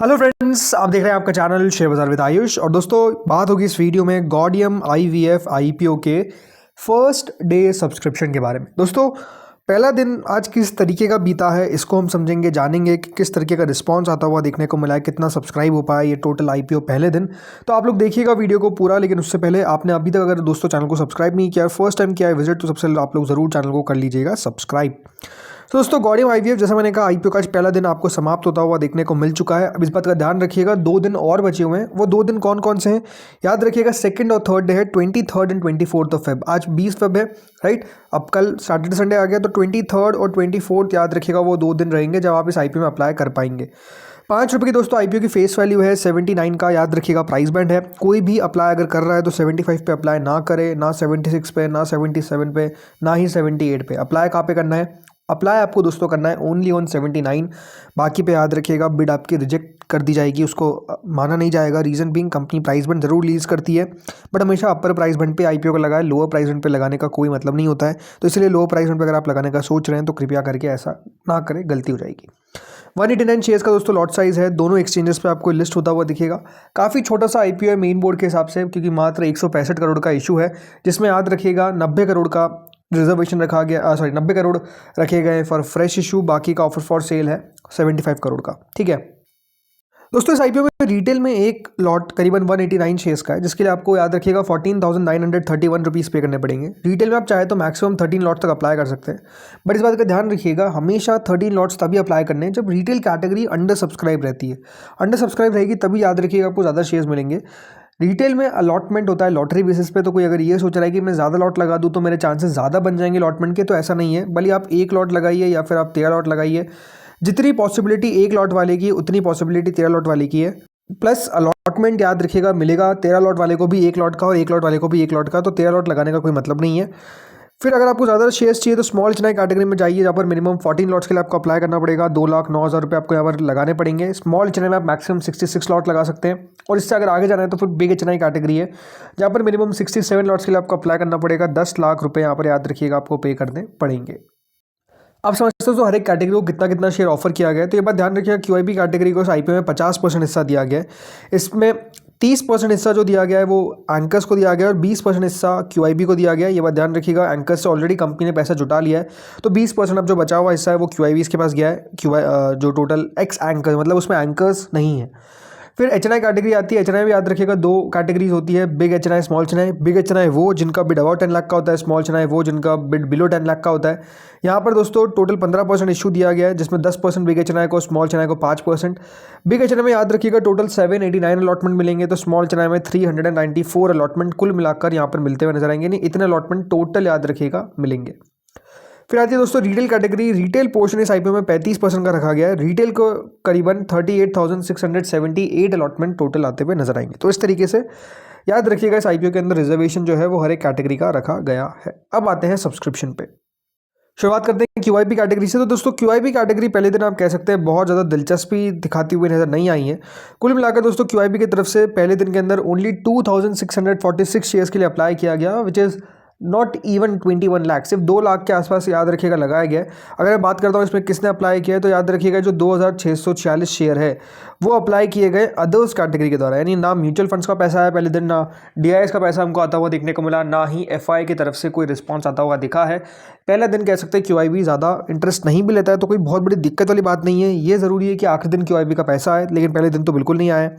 Hello friends, आप देख रहे हैं आपका चैनल शेयर बाजार विद आयुष। और दोस्तों, बात होगी इस वीडियो में गॉडियम आईवीएफ आईपीओ के फर्स्ट डे सब्सक्रिप्शन के बारे में। दोस्तों, पहला दिन आज किस तरीके का बीता है इसको हम समझेंगे, जानेंगे कि किस तरीके का रिस्पांस आता हुआ देखने को मिला है, कितना सब्सक्राइब हो पाया ये टोटल आईपीओ पहले दिन। तो आप लोग देखिएगा वीडियो को पूरा, लेकिन उससे पहले आपने अभी तक अगर दोस्तों चैनल को सब्सक्राइब नहीं किया, फर्स्ट टाइम किया है विजिट, तो सबसे पहले आप लोग ज़रूर चैनल को कर लीजिएगा सब्सक्राइब। तो दोस्तों, गॉडियम आईवीएफ जैसा मैंने कहा, आईपीओ का आज पहला दिन आपको समाप्त होता हुआ देखने को मिल चुका है। अब इस बात का ध्यान रखिएगा, 2 दिन और बचे हुए हैं। वो 2 दिन कौन कौन से हैं याद रखिएगा। सेकंड और थर्ड डे है 23 एंड 24 ऑफ फेब। आज 20 फेब है, राइट। अब कल सैटरडे संडे आ गया, तो 23 और 24 याद रखिएगा, वो 2 दिन रहेंगे जब आप इस आईपीओ में अप्लाई कर पाएंगे। ₹5 की दोस्तों आईपीओ की फेस वैल्यू है, 79 का याद रखिएगा प्राइस बैंड है। कोई भी अप्लाई अगर कर रहा है तो 75 पे अप्लाई ना करे, ना 76 पे, ना 77 पे, ना ही 78 पे। अप्लाई कहाँ पे करना है? अप्लाई आपको दोस्तों करना है ओनली ऑन 79। बाकी पे याद रखिएगा बिड आपकी रिजेक्ट कर दी जाएगी, उसको माना नहीं जाएगा। Reason being company price band जरूर रिलीज़ करती है, बट हमेशा अपर प्राइस बैंड पे आईपीओ को लगाए, लोअर प्राइस बैंड पे लगाने का कोई मतलब नहीं होता है। तो इसलिए लोअर प्राइस बैंड पे अगर आप लगाने का सोच रहे हैं तो कृपया करके ऐसा ना करें, गलती हो जाएगी। 189 शेयर्स का दोस्तों लॉट साइज है, दोनों एक्सचेंजेस पे आपको लिस्ट होता हुआ दिखेगा। काफ़ी छोटा सा आईपीओ है मेन बोर्ड के हिसाब से, क्योंकि मात्र 165 करोड़ का इशू है, जिसमें याद रखिएगा 90 करोड़ का रिजर्वेशन रखा गया, 90 करोड़ रखे गए फॉर फ्रेश इशू। बाकी का ऑफर फॉर सेल है 75 करोड़ का, ठीक है। दोस्तों, इस आईपीओ में रिटेल में एक लॉट करीबन 189 शेयर्स का है, जिसके लिए आपको याद रखिएगा 14,931 रुपीज़ पे करने पड़ेंगे। रिटेल में आप चाहे तो मैक्सिमम 13 लॉट्स तक अप्लाई कर सकते हैं, बट इस बात का ध्यान रखिएगा, हमेशा 13 लॉट्स तभी अप्लाई करने हैं जब रिटेल कैटेगरी अंडर सब्सक्राइब रहती है। अंडर सब्सक्राइब रहेगी तभी याद रखिएगा आपको ज़्यादा शेयर्स मिलेंगे। रिटेल में अलॉटमेंट होता है लॉटरी बेसिस पे, तो कोई अगर ये सोच रहा है कि मैं ज़्यादा लॉट लगा दूँ तो मेरे चांसेस ज़्यादा बन जाएंगे अलॉटमेंट के, तो ऐसा नहीं है। भले आप 1 लॉट लगाइए या फिर आप 13 लॉट लगाइए, जितनी पॉसिबिलिटी 1 लॉट वाले की उतनी पॉसिबिलिटी 13 लॉट वाले की है। प्लस अलॉटमेंट याद रखिएगा मिलेगा 13 लॉट वाले को भी 1 लॉट का और 1 लॉट वाले को भी 1 लॉट का, तो 13 लॉट लगाने का कोई मतलब नहीं है। फिर अगर आपको ज़्यादा शेयर्स चाहिए तो स्मॉल चेन्नई कैटेगरी में जाइए, जहाँ पर मिनिमम 14 लॉट्स के लिए आपको अप्लाई करना पड़ेगा। 2,09,000 रुपये आपको यहाँ पर लगाने पड़ेंगे। स्मॉल चेन्नई में आप मैक्सिमम 66 लॉट लगा सकते हैं, और इससे अगर आगे जाना है तो फिर बिग चेन्नई कैटेगरी है, जहाँ पर मिनिमम 67 लॉट्स के लिए आपको अप्लाई करना पड़ेगा। 10 लाख रुपये यहाँ पर याद रखिएगा आपको पे करने पड़ेंगे। आप समझते हो तो हर एक कैटेगरी को कितना कितना शेयर ऑफर किया गया है। तो ये बात ध्यान रखिएगा, क्यूआईबी कैटेगरी को इस आईपीओ में 50% हिस्सा दिया गया है। इसमें 30% हिस्सा जो दिया गया है वो एंकर्स को दिया गया है, और 20% हिस्सा क्यूआईबी को दिया गया है। ये बात ध्यान रखिएगा, एंकर्स से ऑलरेडी कंपनी ने पैसा जुटा लिया है, तो 20% अब जो बचा हुआ हिस्सा है वो क्यूआईबी के पास गया है। जो टोटल एक्स एंकर, मतलब उसमें एंकर्स नहीं है। फिर एचएनआई कैटेगरी आती है। एचएनआई में याद रखिएगा 2 कैटेगरीज होती है, big HNI, small HNI. Big HNI वो जिनका बिड अबाउट 10 लाख का होता है, स्मॉल एचएनआई वो जिनका बिड बिलो 10 लाख का होता है। यहाँ पर दोस्तों टोटल 15% इशू दिया गया है, जिसमें 10% बिग एचएनआई को, स्मॉल एचएनआई को 5%। बिग एचएनआई में याद रखिएगा टोटल 789 अलॉटमेंट मिलेंगे, तो स्मॉल एचएनआई में 394 अलॉटमेंट कुल मिलाकर यहाँ पर मिलते हुए नजर आएंगे। नहीं, इतने अलॉटमेंट टोटल याद रखिएगा मिलेंगे। फिर आती है दोस्तों रिटेल कैटेगरी। रिटेल पोर्शन इस आईपीओ में 35% का रखा गया है। रिटेल को करीबन 38,678 अलॉटमेंट टोटल आते हुए नजर आएंगे। तो इस तरीके से याद रखिएगा इस आईपीओ के अंदर रिजर्वेशन जो है वो हर एक कैटेगरी का रखा गया है। अब आते हैं सब्सक्रिप्शन पे। शुरुआत करते हैं क्यूआईपी कैटेगरी से। तो दोस्तों, क्यूआईपी कैटेगरी पहले दिन आप कह सकते हैं बहुत ज़्यादा दिलचस्पी दिखाती हुई नजर नहीं आई है। कुल मिलाकर दोस्तों क्यूआईपी की तरफ से पहले दिन के अंदर ओनली 2,646 शेयर्स के लिए अप्लाई किया गया, which is not even 21 lakh, सिर्फ 2 लाख के आसपास याद रखिएगा लगाया गया है। अगर मैं बात करता हूँ इसमें किसने अप्लाई किया है, तो याद रखिएगा जो 2,646 शेयर है वो अप्लाई किए गए अदर्स कैटेगरी के द्वारा, यानी ना म्यूचुअल फंड्स का पैसा है पहले दिन, ना डीआईएस का पैसा हमको आता हुआ देखने को मिला, ना ही एफआई की तरफ से कोई रिस्पॉन्स आता हुआ दिखा है। पहला दिन कह सकते हैं क्यूआईबी ज़्यादा इंटरेस्ट नहीं भी लेता है, तो कोई बहुत बड़ी दिक्कत वाली बात नहीं है। ये ज़रूरी है कि आखिरी दिन क्यूआईबी का पैसा आए, लेकिन पहले दिन तो बिल्कुल नहीं आया।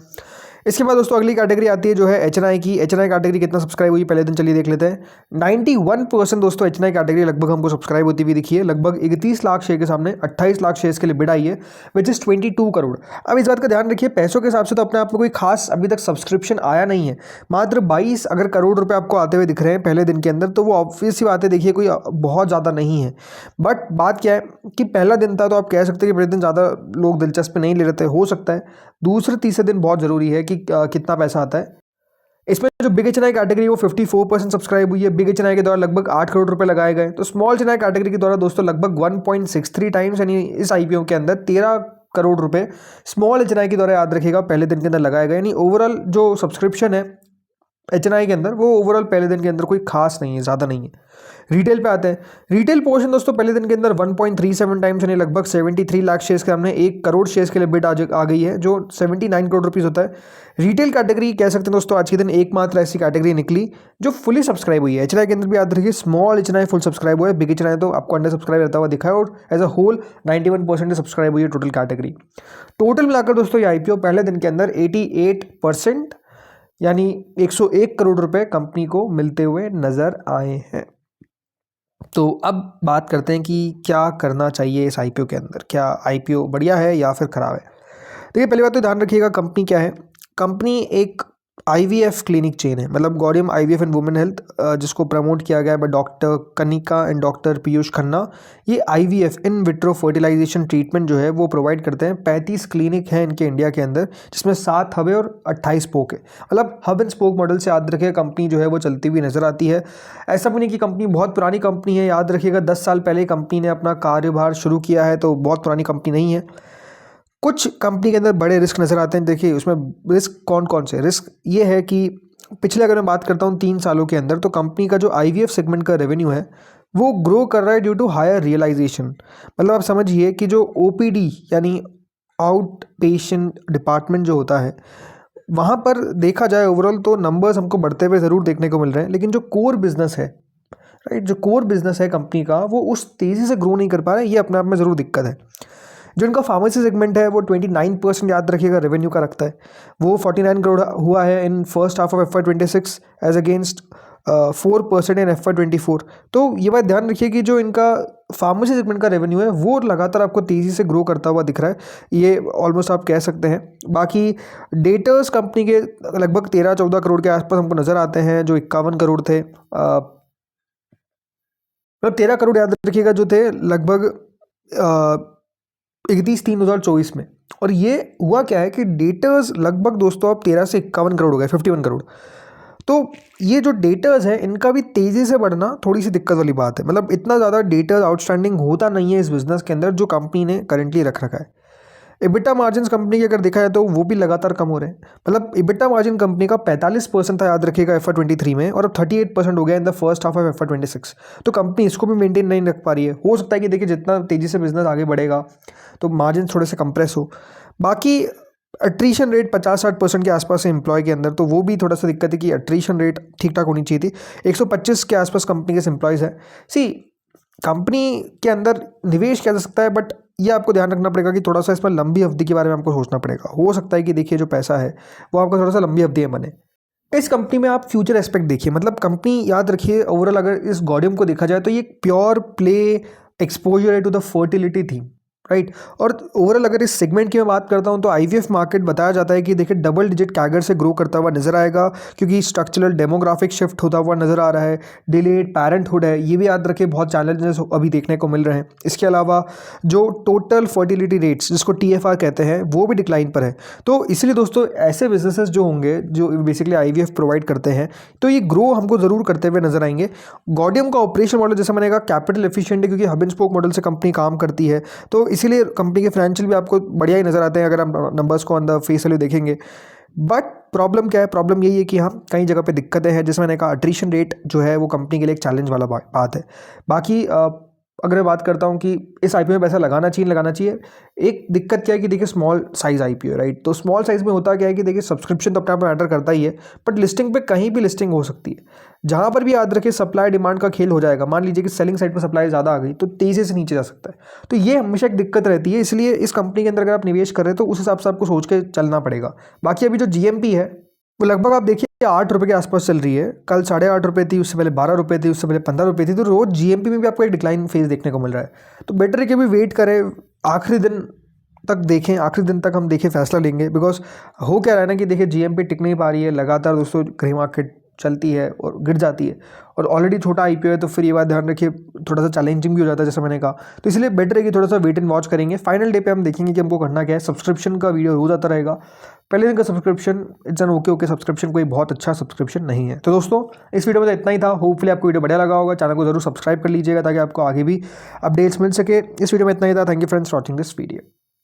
इसके बाद दोस्तों अगली कैटेगरी आती है जो है एचएनआई की। एचएनआई कैटेगरी कितना सब्सक्राइब हुई पहले दिन, चलिए देख लेते हैं। 91% दोस्तों एचएनआई कैटेगरी लगभग हमको सब्सक्राइब होती हुई दिखी है। लगभग 31 लाख शेयर के सामने 28 लाख शेयर्स के लिए बिड आई है, विच इज़ 22 करोड़। अब इस बात का ध्यान रखिए, पैसों के हिसाब से तो अपने आप में कोई खास अभी तक सब्सक्रिप्शन आया नहीं है। मात्र 22 अगर करोड़ रुपये आपको आते हुए दिख रहे हैं पहले दिन के अंदर, तो वो ऑब्वियस सी बात है, देखिए कोई बहुत ज़्यादा नहीं है। बट बात क्या है कि पहला दिन था, तो आप कह सकते हैं कि पहले दिन ज़्यादा लोग दिलचस्पी नहीं ले रहे थे। हो सकता है दूसरे तीसरे दिन बहुत ज़रूरी है कि कितना पैसा आता है। इसमें जो बिग एचएनआई कैटेगरी वो 54% सब्सक्राइब हुई है। बिग एचएनआई के द्वारा लगभग 8 करोड़ रुपए लगाए गए। तो स्मॉल एचएनआई कैटेगरी के द्वारा दोस्तों लगभग 1.63 टाइम्स, यानी इस आईपीओ के अंदर 13 करोड़ रुपए स्मॉल एचएनआई के द्वारा याद रखिएगा पहले दिन के अंदर लगाए गए। यानी ओवरऑल जो सब्सक्रिप्शन है HNI के अंदर, वो ओवरऑल पहले दिन के अंदर कोई खास नहीं है, ज़्यादा नहीं है। रिटेल पे आते हैं। रिटेल पोर्शन दोस्तों पहले दिन के अंदर 1.37 टाइम्स यानी लगभग 73 लाख शेयर्स के सामने 1 करोड़ शेयर्स के लिए बिड आ गई है, जो 79 करोड़ रुपीज़ होता है। रिटेल कैटेगरी कह सकते हैं दोस्तों, आज के दिन एकमात्र ऐसी कैटेगरी निकली जो फुली सब्सक्राइब हुई है। HNI के अंदर भी याद रखिए, स्मॉल HNI फुल सब्सक्राइब हुआ है, बिग HNI तो आपको अंडर सब्सक्राइब रहता हुआ दिखा है, और एज अ होल 91% सब्सक्राइब हुई है टोटल कैटेगरी। टोटल मिलाकर दोस्तों ये IPO पहले दिन के अंदर 88% यानी 101 करोड़ रुपए कंपनी को मिलते हुए नजर आए हैं। तो अब बात करते हैं कि क्या करना चाहिए इस IPO के अंदर, क्या IPO बढ़िया है या फिर ख़राब है। देखिए पहली बात तो ध्यान रखिएगा, कंपनी क्या है। कंपनी एक IVF क्लिनिक चेन है, मतलब Gaudium IVF and women health, जिसको प्रमोट किया गया है by doctor Kanika and doctor Piyush Khanna. ये IVF in vitro fertilisation treatment जो है वो प्रोवाइड करते हैं। 35 क्लिनिक हैं इनके इंडिया के अंदर, जिसमें 7 हब है और 28 स्पोक है, मतलब हब एंड स्पोक मॉडल से याद रखिए कंपनी जो है वो चलती हुई नजर आती है। ऐसा भी नहीं कि कंपनी बहुत पुरानी कंपनी है, याद रखिएगा 10 साल पहले कंपनी ने अपना कार्यभार शुरू किया है, तो बहुत पुरानी कंपनी नहीं है। कुछ कंपनी के अंदर बड़े रिस्क नज़र आते हैं। देखिए उसमें रिस्क कौन कौन से रिस्क ये है कि पिछले अगर मैं बात करता हूँ 3 सालों के अंदर, तो कंपनी का जो IVF सेगमेंट का रेवेन्यू है वो ग्रो कर रहा है ड्यू टू हायर रियलाइजेशन। मतलब आप समझिए कि जो OPD यानी आउट पेशेंट डिपार्टमेंट जो होता है, वहाँ पर देखा जाए ओवरऑल तो नंबर्स हमको बढ़ते हुए ज़रूर देखने को मिल रहे हैं, लेकिन जो कोर बिजनेस है, राइट, जो कोर बिजनेस है कंपनी का, वो उस तेज़ी से ग्रो नहीं कर पा रहा है। ये अपने आप में ज़रूर दिक्कत है। जो इनका फार्मेसी सेगमेंट है वो 29% याद रखिएगा रेवेन्यू का रखता है, वो 49 करोड़ हुआ है in first half of FY26 as against 4% in FY24। तो ये बात ध्यान रखिए कि जो इनका फार्मेसी सेगमेंट का रेवेन्यू है वो लगातार आपको तेज़ी से ग्रो करता हुआ दिख रहा है, ये ऑलमोस्ट आप कह सकते हैं। बाकी डेटर्स कंपनी के लगभग 13-14 करोड़ के आसपास हमको नज़र आते हैं, जो 51 करोड़ थे, मतलब 13 करोड़ याद रखिएगा जो थे लगभग 31/3/2024 में। और ये हुआ क्या है कि डेटर्स लगभग दोस्तों अब 13 से 51 करोड़ हो गए, 51 करोड़। तो ये जो डेटर्स है इनका भी तेज़ी से बढ़ना थोड़ी सी दिक्कत वाली बात है। मतलब इतना ज़्यादा डेटर्स आउटस्टैंडिंग होता नहीं है इस बिज़नेस के अंदर जो कंपनी ने करेंटली रख रखा है। EBITDA मार्जिन कंपनी की अगर देखा जाए तो वो भी लगातार कम हो रहे हैं। मतलब EBITDA मार्जिन कंपनी का 45% था याद रखिएगा FY23 में, और अब 38% हो गया in the first half of FY26। तो कंपनी इसको भी मेंटेन नहीं रख पा रही है। हो सकता है कि देखिए जितना तेज़ी से बिजनेस आगे बढ़ेगा तो मार्जिन थोड़े से कंप्रेस हो। बाकी अट्रीशन रेट 50-60% के आसपास है एम्प्लॉय के अंदर, तो वो भी थोड़ा सा दिक्कत है कि अट्रीशन रेट ठीक ठाक होनी चाहिए थी। 125 के आसपास कंपनी के एम्प्लॉयज़ है। सी कंपनी के अंदर निवेश किया जा सकता है, बट ये आपको ध्यान रखना पड़ेगा कि थोड़ा सा इसमें लंबी अवधि के बारे में आपको सोचना पड़ेगा। हो सकता है कि देखिए जो पैसा है वो आपका थोड़ा सा लंबी अवधि में बने। इस कंपनी में आप फ्यूचर एस्पेक्ट देखिए, मतलब कंपनी याद रखिए ओवरऑल अगर इस गॉडियम को देखा जाए तो ये प्योर प्ले एक्सपोजर है to the fertility theme, right. और ओवरऑल अगर इस सेगमेंट की मैं बात करता हूं तो IVF मार्केट बताया जाता है कि देखिए डबल डिजिट कैगर से ग्रो करता हुआ नजर आएगा, क्योंकि स्ट्रक्चरल डेमोग्राफिक शिफ्ट होता हुआ नजर आ रहा है। डिलेड पैरेंटहुड है, ये भी याद रखिए बहुत चैलेंजेस अभी देखने को मिल रहे हैं। इसके अलावा जो टोटल फर्टिलिटी रेट्स जिसको TFR कहते हैं वो भी डिक्लाइन पर है। तो इसलिए दोस्तों ऐसे बिजनेसेस जो होंगे जो बेसिकली IVF प्रोवाइड करते हैं, तो ये ग्रो हमको ज़रूर करते हुए नजर आएंगे। गॉडियम का ऑपरेशन मॉडल जैसा मैंने कहा कैपिटल एफिशिएंट है, क्योंकि हब एंड स्पोक मॉडल से कंपनी काम करती है, तो इसीलिए कंपनी के फाइनेंशियल भी आपको बढ़िया ही नज़र आते हैं अगर आप नंबर्स को अंदर फेस वैल्यू देखेंगे। बट प्रॉब्लम क्या है, प्रॉब्लम यही है कि हाँ कई जगह पे दिक्कतें हैं, जैसे मैंने कहा अट्रीशन रेट जो है वो कंपनी के लिए एक चैलेंज वाला बात है। बाकी अगर मैं बात करता हूँ कि इस IPO में पैसा लगाना चाहिए, एक दिक्कत क्या है कि देखिए स्मॉल साइज़ IPO है, राइट। तो स्मॉल साइज़ में होता क्या है कि देखिए सब्सक्रिप्शन तो अपने आप में मैटर करता ही है, बट लिस्टिंग पे कहीं भी लिस्टिंग हो सकती है। जहाँ पर भी याद रखिए सप्लाई डिमांड का खेल हो जाएगा, मान लीजिए कि सेलिंग साइड पर सप्लाई ज़्यादा आ गई तो तेज़ी से नीचे जा सकता है। तो ये हमेशा एक दिक्कत रहती है, इसलिए इस कंपनी के अंदर अगर आप निवेश कर रहे हैं तो उस हिसाब से आपको सोच के चलना पड़ेगा। बाकी अभी जो GMP है वो लगभग आप देखिए 8 रुपये के आसपास चल रही है। कल 8.5 रुपये थी, उससे पहले 12 रुपये थी, उससे पहले 15 रुपये थी। तो रोज़ GMP में भी आपको एक डिक्लाइन फेज देखने को मिल रहा है। तो बेटर है कि अभी वेट करें, आखिरी दिन तक देखें, आखिरी दिन तक हम देखें फैसला लेंगे। बिकॉज हो क्या रहा है ना कि देखिए GMP टिक नहीं पा रही है, लगातार दोस्तों ग्रे मार्केट चलती है और गिर जाती है, और ऑलरेडी छोटा IPO है, तो फिर ये बात ध्यान रखिए थोड़ा सा चैलेंजिंग भी हो जाता है जैसा मैंने कहा। तो इसलिए बेटर है कि थोड़ा सा वेट एंड वॉच करेंगे। फाइनल डे पे हम देखेंगे कि हमको करना क्या है। सब्सक्रिप्शन का वीडियो रोज आता रहेगा। पहले दिन का subscription it's an okay subscription कोई बहुत अच्छा सब्सक्रिप्शन नहीं है। तो दोस्तों इस वीडियो में तो इतना ही था। होपफुली आपको वीडियो बढ़िया लगा होगा। चैनल को जरूर सब्सक्राइब कर लीजिएगा ताकि आपको आगे भी अपडेट्स मिल सके। इस वीडियो में इतना ही था। Thank you friends for watching this video.